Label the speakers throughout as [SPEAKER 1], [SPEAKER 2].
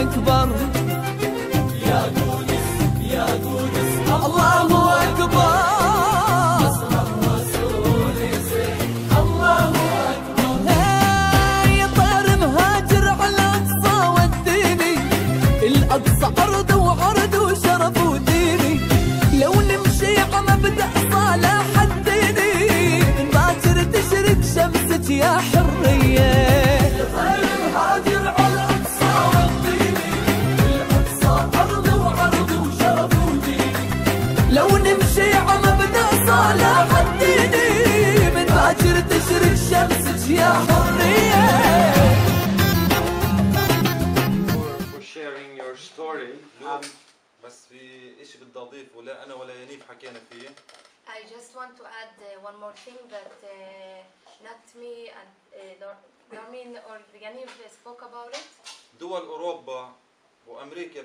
[SPEAKER 1] أكبر يا قدس يا قدس الله أكبر نصر الرسول يصيح الله أكبر يا طير مهاجر على الأقصى وديني الأقصى أرض وعرض وشرف وديني لو نمشي على مبدأ صالح الديني من باكر تشرق شمسك يا حرية يا طير مهاجر على الأقصى وديني الأقصى أرض وعرض وشرف وديني لو نمشي على مبدأ صالح الديني من باكر تشرق شمسك يا حرية.
[SPEAKER 2] For sharing your story.
[SPEAKER 3] بس في إشي بدي أضيفه لا أنا ولا ينيف حكينا فيه.
[SPEAKER 4] I just want to add one more thing that not me and Darmin or Yaniv spoke about it.
[SPEAKER 3] دول أوروبا وأمريكا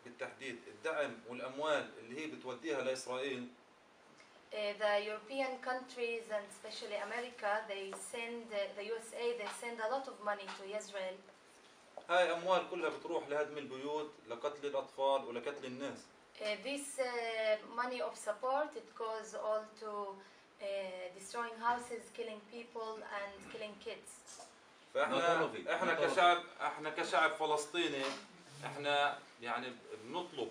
[SPEAKER 3] بالتحديد الدعم والأموال اللي هي بتوديها لإسرائيل.
[SPEAKER 4] The European countries and especially America, they send the USA, they send a lot of money to Israel.
[SPEAKER 3] هاي أموال كلها بتروح لهدم البيوت لقتل الأطفال ولقتل الناس.
[SPEAKER 4] This money of support, it goes all to destroying houses, killing people and killing kids.
[SPEAKER 3] احنا كشعب فلسطيني احنا يعني بنطلب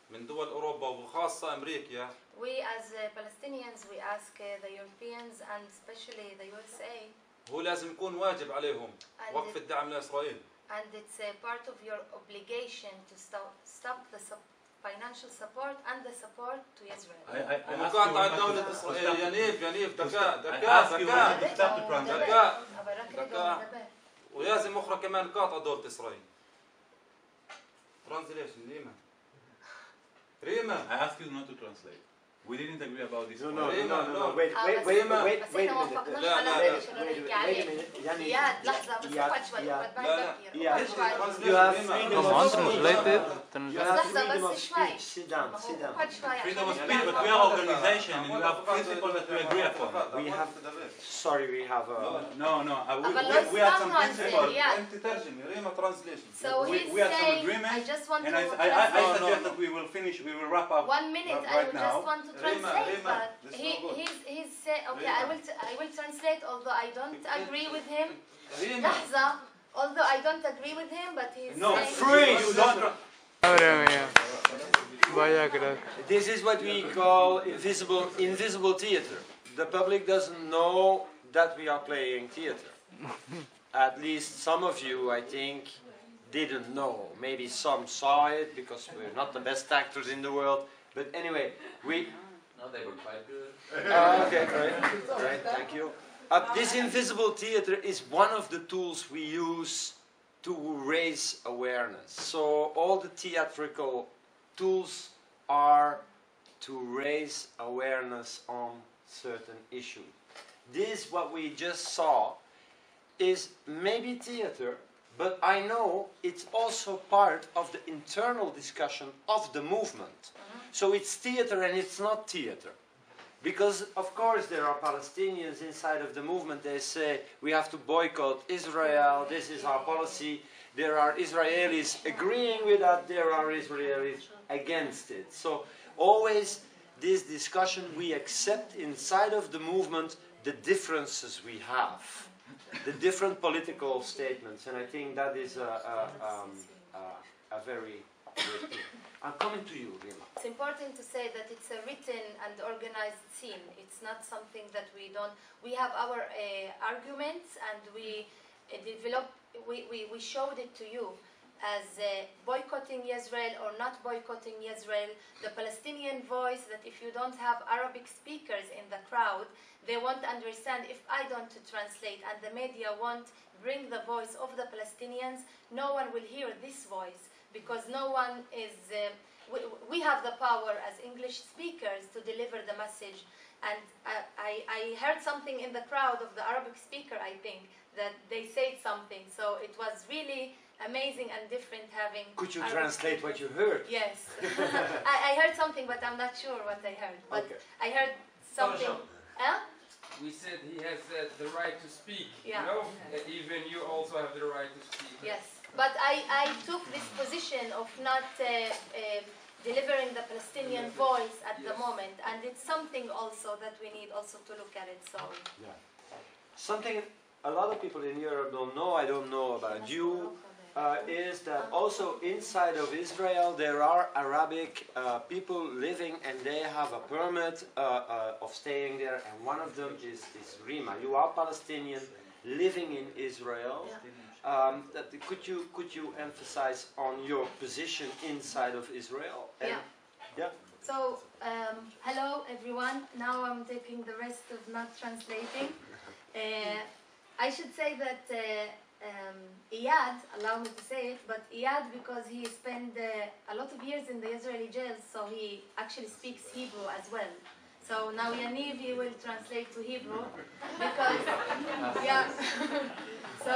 [SPEAKER 3] من دول اوروبا وخاصة امريكا.
[SPEAKER 4] We as Palestinians we ask the Europeans and especially the USA.
[SPEAKER 3] هو لازم يكون واجب عليهم وقف الدعم لإسرائيل.
[SPEAKER 4] And it's a part of your obligation to stop the financial support and the support to Israel.
[SPEAKER 3] مقاطعة دولة إسرائيل ينيف دكاء ولازم أخرى كمان قاطع دولة إسرائيل. Translation ريما.
[SPEAKER 5] I ask you not to translate. We didn't agree about this.
[SPEAKER 2] No, wait a minute.
[SPEAKER 4] Wait a minute. إياد لحظة بس اقعد شوي
[SPEAKER 2] You have freedom of speech. Sit down.
[SPEAKER 5] Freedom of speech, but we are an organization and we have principles that we agree upon.
[SPEAKER 2] Sorry, we have
[SPEAKER 5] No, we have some principles.
[SPEAKER 4] So
[SPEAKER 5] We have some agreement,
[SPEAKER 4] I just want
[SPEAKER 5] and
[SPEAKER 4] to
[SPEAKER 5] I suggest that we will wrap up
[SPEAKER 4] 1 minute.
[SPEAKER 5] right
[SPEAKER 4] I would
[SPEAKER 5] now.
[SPEAKER 4] just want to translate, but he's say okay. I will translate, although I don't agree with him. لحظة, although I don't agree with him, but he's saying
[SPEAKER 2] free. This is what we call invisible theater. The public doesn't know that we are playing theater. At least some of you, I think, didn't know. Maybe some saw it because we're not the best actors in the world. But anyway,
[SPEAKER 6] No, they were quite good.
[SPEAKER 2] Okay, great, thank you. This invisible theater is one of the tools we use to raise awareness. So all the theatrical tools are to raise awareness on certain issues. This, what we just saw, is maybe theater, but I know it's also part of the internal discussion of the movement. So it's theater and it's not theater. Because, of course, there are Palestinians inside of the movement. They say, we have to boycott Israel, this is our policy. There are Israelis agreeing with that, there are Israelis against it. So, always this discussion, we accept inside of the movement the differences we have. The different political statements. And I think that is a very good thing. I'm coming to you, Rima.
[SPEAKER 4] it's important to say that it's a written and organized scene. It's not something that we don't. We have our arguments, and we we showed it to you as boycotting Israel or not boycotting Israel. The Palestinian voice, that if you don't have Arabic speakers in the crowd, they won't understand. If I don't translate and the media won't bring the voice of the Palestinians, no one will hear this voice, because no one is. We have the power as English speakers to deliver the message. And I heard something in the crowd of the Arabic speaker, I think, that they said something. So it was really amazing and different having.
[SPEAKER 2] Could you
[SPEAKER 4] Arabic
[SPEAKER 2] translate
[SPEAKER 4] speakers.
[SPEAKER 2] what you heard?
[SPEAKER 4] Yes. I heard something, but I'm not sure what I heard. But
[SPEAKER 2] okay.
[SPEAKER 4] I heard something.
[SPEAKER 6] We said he has the right to speak.
[SPEAKER 4] Yeah.
[SPEAKER 6] You know, even you also have the right to speak.
[SPEAKER 4] Yes. But I took this position of not delivering the Palestinian voice at the moment, and it's something also that we need also to look at it. So
[SPEAKER 2] Yeah. Something a lot of people in Europe don't know, I don't know about you, is that also inside of Israel there are Arabic people living and they have a permit of staying there, and one of them is Rima. You are Palestinian living in Israel. Could you emphasize on your position inside of Israel? And yeah.
[SPEAKER 4] So, hello everyone. Now I'm taking the rest of not translating. I should say that Iyad, allow me to say it, but Iyad, because he spent a lot of years in the Israeli jails, so he actually speaks Hebrew as well. So now Yaniv, he will translate to Hebrew, because, yeah. So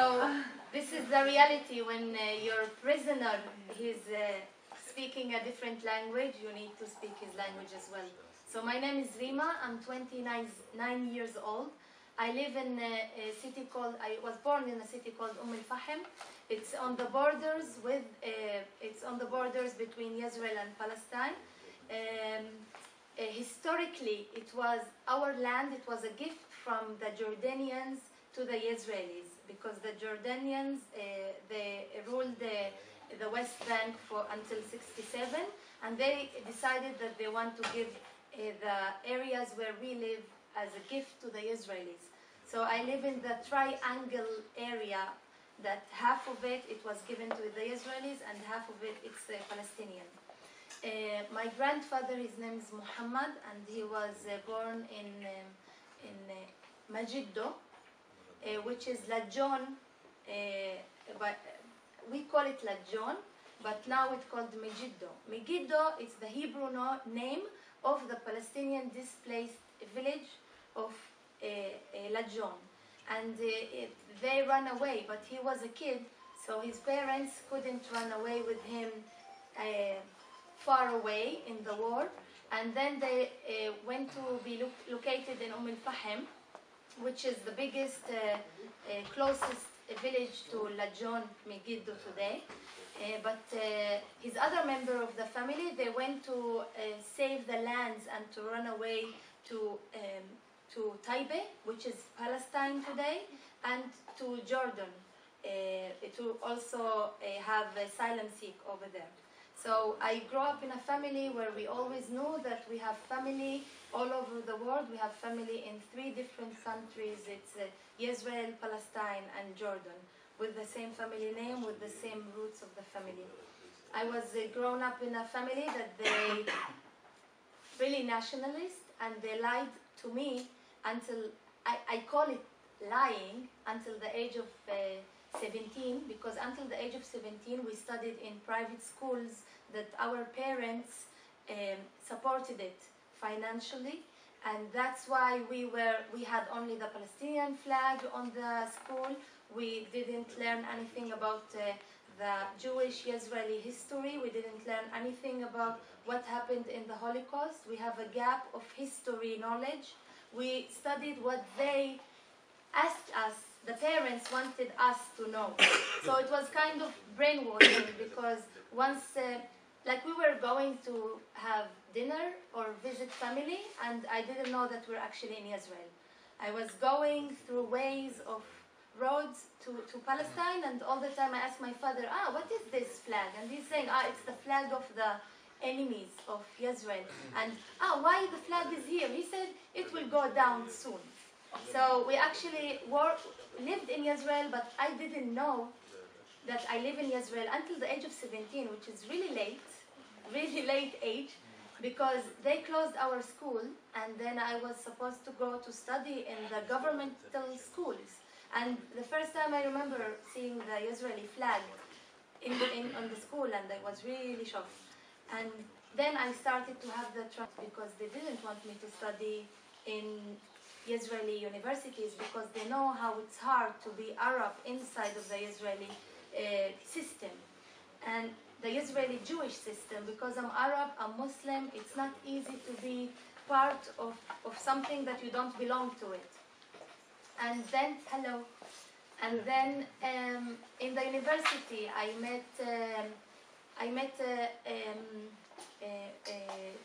[SPEAKER 4] this is the reality when your prisoner, he's speaking a different language, you need to speak his language as well. So my name is Rima, I'm 29 years old. I live in a city called, I was born in a city called al-Fahm. It's on the borders with, it's on the borders between Israel and Palestine. Historically, it was our land, it was a gift from the Jordanians to the Israelis, because the Jordanians, they ruled the West Bank for until 1967, and they decided that they want to give the areas where we live as a gift to the Israelis. So I live in the triangle area that half of it was given to the Israelis and half of it it's Palestinian. My grandfather, his name is Muhammad, and he was born in Megiddo, which is Lajon. We call it Lajon, but now it's called Megiddo. Megiddo is the Hebrew name of the Palestinian displaced village of Lajon, and they ran away, but he was a kid, so his parents couldn't run away with him far away in the war, and then they went to be located in al-Fahm, which is the biggest, closest village to Lajon, Megiddo today. But his other member of the family, they went to save the lands and to run away to Taibe, which is Palestine today, and to Jordan, to also have asylum seek over there. So I grew up in a family where we always knew that we have family all over the world. We have family in 3 different countries. It's Israel, Palestine, and Jordan, with the same family name, with the same roots of the family. I was grown up in a family that they really nationalist, and they lied to me until, I call it lying, until the age of 17, because until the age of 17 we studied in private schools that our parents supported it financially, and that's why we had only the Palestinian flag on the school. We didn't learn anything about the Jewish Israeli history. We didn't learn anything about what happened in the Holocaust. We have a gap of history knowledge. We studied what they asked us, the parents wanted us to know. So it was kind of brainwashing, because once, like we were going to have dinner or visit family, and I didn't know that we're actually in Israel. I was going through ways of roads to Palestine, and all the time I asked my father, what is this flag? And he's saying, it's the flag of the enemies of Israel. And why the flag is here? He said, it will go down soon. So we actually lived in Israel, but I didn't know that I live in Israel until the age of 17, which is really late age, because they closed our school, and then I was supposed to go to study in the governmental schools. And the first time I remember seeing the Israeli flag on the school, and I was really shocked. And then I started to have the trust, because they didn't want me to study in Israeli universities, because they know how it's hard to be Arab inside of the Israeli system. And the Israeli Jewish system, because I'm Arab, I'm Muslim, it's not easy to be part of something that you don't belong to it. And then, And then in the university, I met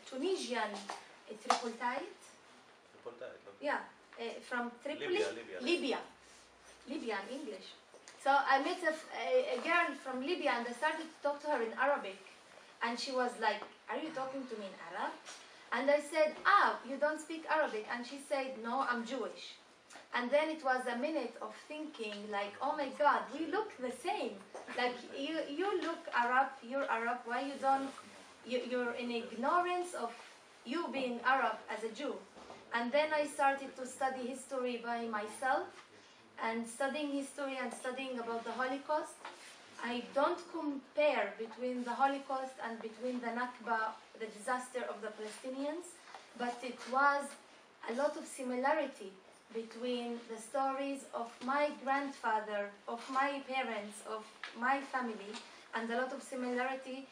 [SPEAKER 4] Tunisian tripartite. Yeah, from Tripoli, Libya in English. So I met a girl from Libya, and I started to talk to her in Arabic, and she was like, "Are you talking to me in Arab?" And I said, "You don't speak Arabic?" And she said, "No, I'm Jewish." And then it was a minute of thinking, like, "Oh my God, we look the same. Like you look Arab, you're Arab. Why you don't? You're in ignorance of you being Arab as a Jew." And then I started to study history by myself, and studying history and studying about the Holocaust. I don't compare between the Holocaust and between the Nakba, the disaster of the Palestinians, but it was a lot of similarity between the stories of my grandfather, of my parents, of my family, and a lot of similarity,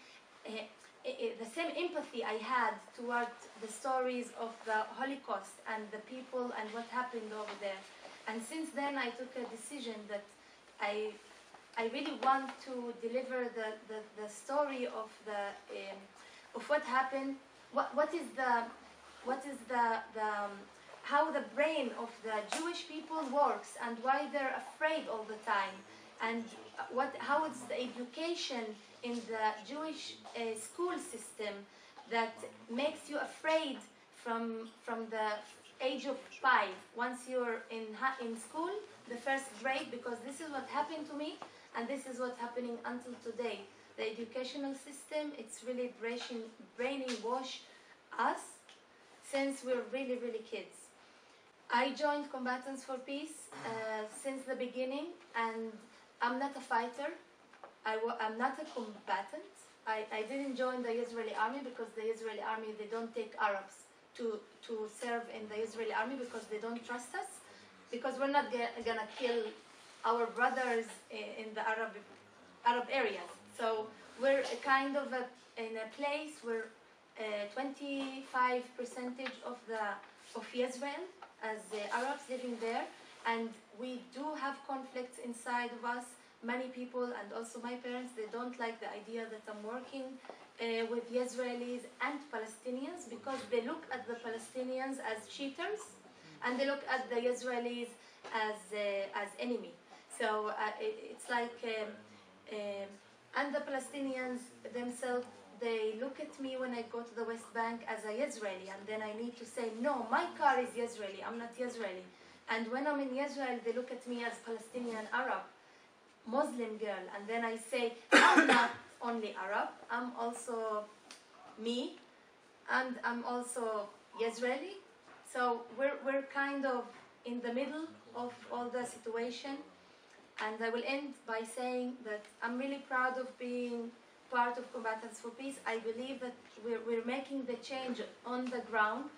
[SPEAKER 4] the same empathy I had toward the stories of the Holocaust and the people and what happened over there. And since then I took a decision that I really want to deliver the story of what happened, what is how the brain of the Jewish people works and why they're afraid all the time, and how it's the education in the Jewish school system that makes you afraid from the age of 5, once you're in school, the first grade, because this is what happened to me, and this is what's happening until today. The educational system, it's really brainwash us since we're really, really kids. I joined Combatants for Peace since the beginning, and I'm not a fighter. I'm not a combatant. I didn't join the Israeli army because the Israeli army, they don't take Arabs to serve in the Israeli army because they don't trust us, because we're not gonna kill our brothers in the Arab areas. So we're kind of in a place where 25% of Israel as Arabs living there, and we do have conflicts inside of us. Many people, and also my parents, they don't like the idea that I'm working with Israelis and Palestinians, because they look at the Palestinians as cheaters, and they look at the Israelis as enemy. So it's like, and the Palestinians themselves, they look at me when I go to the West Bank as a Israeli, and then I need to say, no, my car is Israeli, I'm not Israeli. And when I'm in Israel, they look at me as Palestinian Arab, Muslim girl, and then I say, I'm not only Arab, I'm also me, and I'm also Israeli. So we're kind of in the middle of all the situation. And I will end by saying that I'm really proud of being part of Combatants for Peace. I believe that we're making the change on the ground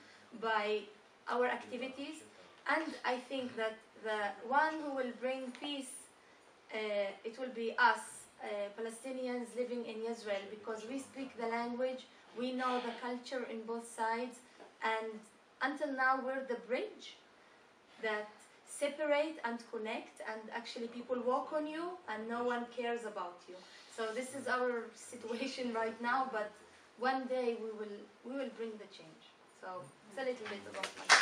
[SPEAKER 4] by our activities, and I think that the one who will bring peace, it will be us, Palestinians living in Israel, because we speak the language, we know the culture in both sides, and until now we're the bridge that separate and connect, and actually people walk on you and no one cares about you. So this is our situation right now, but one day we will bring the change. So it's a little bit about myself.